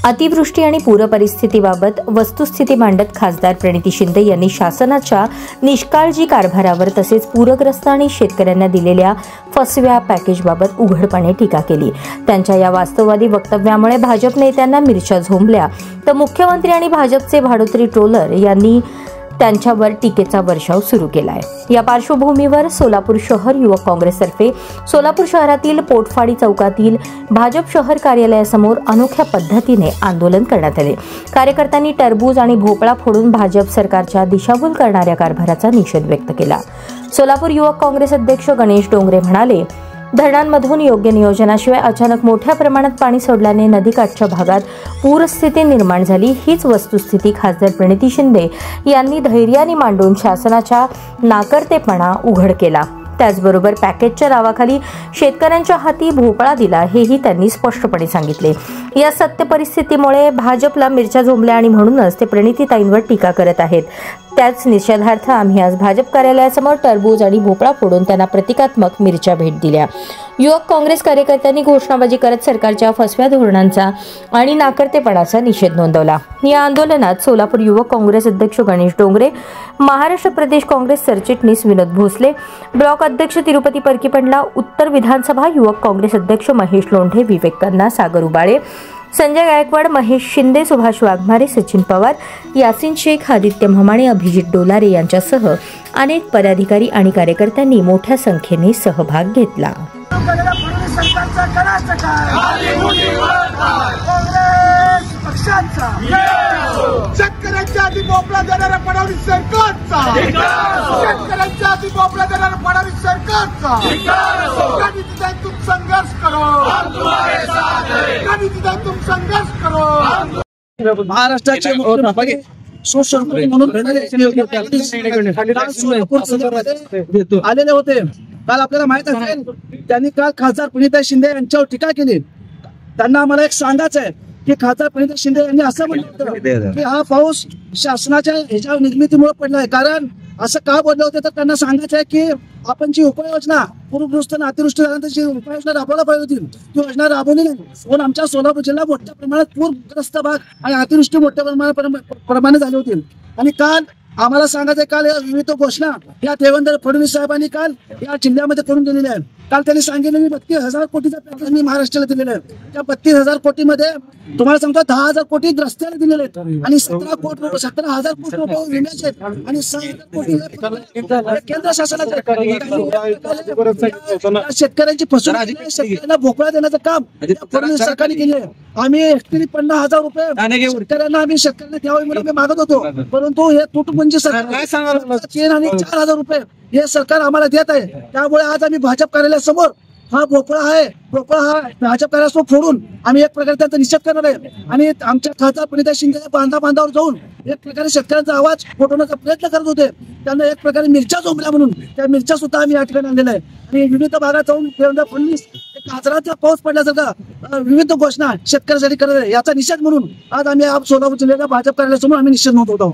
अतिवृष्टी आणि पूरपरिस्थितीबाबत वस्तुस्थिती मांडत खासदार प्रणिती शिंदे यांनी शासनाच्या निष्काळजी कारभारावर तसेच पूरग्रस्त आणि शेतकऱ्यांना दिलेल्या फसव्या पॅकेजबाबत उघडपणे टीका केली। त्यांच्या या वास्तववादी वक्तव्यामुळे भाजप नेत्यांना मिरच्या झोंबल्या, तर मुख्यमंत्री आणि भाजपचे भाडोत्री ट्रोलर यांनी त्यांच्यावर टीकेचा वर्षाव सुरू केला आहे। या पार्श्वभूमीवर सोलापूर शहर युवक काँग्रेसतर्फे सोलापूर शहरातील पोटफाडी चौकातील भाजप शहर कार्यालयासमोर अनोख्या पद्धतीने आंदोलन करण्यात आले। कार्यकर्त्यांनी टरबूज आणि भोपळा फोडून भाजप सरकारच्या दिशाभूल करणाऱ्या कारभाराचा निषेध व्यक्त केला। सोलापूर युवक काँग्रेस अध्यक्ष गणेश डोंगरे म्हणाले, धरणांमधून योग्य नियोजनाशिवाय अचानक मोठ्या प्रमाणात पाणी सोडल्याने नदीकाठच्या भागात पूरस्थिती निर्माण झाली। हीच वस्तुस्थिती खासदार प्रणिती शिंदे यांनी धैर्याने मांडून शासनाचा नाकर्तेपणा उघड केला। त्याचबरोबर पॅकेजच्या नावाखाली शेतकऱ्यांच्या हाती भोपळा दिला, हेही त्यांनी स्पष्टपणे सांगितले। या सत्य परिस्थितीमुळे भाजपला मिरच्या झोंबल्या आणि म्हणूनच ते प्रणितीताईंवर टीका करत आहेत। त्याच निषेधार्थ आम्ही आज भाजप कार्यालयासमोर टरबूज आणि भोपळा फोडून त्यांना प्रतिकात्मक मिरच्या भेट दिल्या। युवक काँग्रेस कार्यकर्त्यांनी घोषणाबाजी करत सरकारच्या फसव्या धोरणांचा आणि नाकर्तेपणाचा निषेध नोंदवला। या आंदोलनात सोलापूर युवक काँग्रेस अध्यक्ष गणेश डोंगरे, महाराष्ट्र प्रदेश काँग्रेस सरचिटणीस विनोद भोसले, ब्लॉक अध्यक्ष तिरुपती परकीपंडला, उत्तर विधानसभा युवक काँग्रेस अध्यक्ष महेश लोंढे, विवेक कन्ना, सागर उबाळे, संजय गायकवाड, महेश शिंदे, सुभाष वाघमारे, सचिन पवार, यासिन शेख, आदित्य म्हमाणे, अभिजित डोलारे यांच्यासह अनेक पदाधिकारी आणि कार्यकर्त्यांनी मोठ्या संख्येने सहभाग घेतला। शेतकऱ्यांच्या आधी भोपळा देणाऱ्या फडणवीस सरकारचा, शेतकऱ्यांच्या आधी भोपळा देणाऱ्या फडणवीस सरकारचा कधीतरी तुम संघर्ष करो, कधीतरी तुम संघर्ष करो। महाराष्ट्राचे मुख्यमंत्री सोशल म्हणून आलेले होते। काल आपल्याला माहित असेल, त्यांनी काल खासदार प्रणिती शिंदे यांच्यावर टीका केली। त्यांना आम्हाला एक सांगायचं आहे की खासदार प्रणिती शिंदे यांनी असं म्हटलं की हा पाऊस शासनाच्या ह्याच्या निर्मितीमुळे पडलाय। कारण असं का बोलले होते, तर त्यांना सांगायचं आहे की आपण जी उपाययोजना पूरग्रस्त आणि अतिवृष्टी झाल्यानंतर जी उपाययोजना राबवला पाहिजे होती, ती योजना राबवली नाही। म्हणून आमच्या सोलापूर जिल्हा मोठ्या प्रमाणात पूरग्रस्त भाग आणि अतिवृष्टी मोठ्या प्रमाणात झाली होती। आणि काल आम्हाला सांगायचं, काल या विविध घोषणा या देवेंद्र फडणवीस साहेबांनी काल या जिल्ह्यामध्ये करून दिलेल्या आहेत। काल त्यांनी सांगितलं मी 32,000 कोटीचा पॅकेज मी महाराष्ट्राला दिलेला आहे। त्या 32,000 कोटीमध्ये तुम्हाला सांगतो 10,000 कोटी रस्त्याला दिलेले आहेत आणि 17,000 कोटी रुपये विम्याचे आहेत आणि 6,000 कोटी केंद्र शासनाचे। शेतकऱ्यांची फसवणूक, शेतकऱ्यांना भोपळा देण्याचं काम फडणवीस सरकारने केले आहे। आम्ही एकतरी 50,000 रुपये शेतकऱ्यांना द्यावे म्हणून आम्ही मागत होतो, परंतु हे तुटपुंजी सरकार 3 आणि 4,000 रुपये हे सरकार आम्हाला देत आहे। त्यामुळे आज आम्ही भाजप कार्यालयासमोर हा भोपळा आहे, भोपळा हा भाजप कार्यालयासमोर फोडून आम्ही एक प्रकारे त्यांचा निषेध करणार आहे आणि आमच्या खासदार प्रणिती शिंदे बांधावर जाऊन एक प्रकारे शेतकऱ्यांचा आवाज फोडवण्याचा प्रयत्न करत होते। त्यांना एक प्रकारे मिरच्या झोंबल्या, म्हणून त्या मिरच्या सुद्धा आम्ही या ठिकाणी आणलेल्या आहे आणि विविध भागात जाऊन देवेंद्र फडणवीस गाजराचा पाऊस पडल्यासारखा विविध घोषणा शेतकऱ्यांसाठी करत आहे। याचा निषेध म्हणून आज आम्ही सोलापूर जिल्ह्याच्या भाजप कार्यालयासमोर आम्ही निषेध नोंदवतो।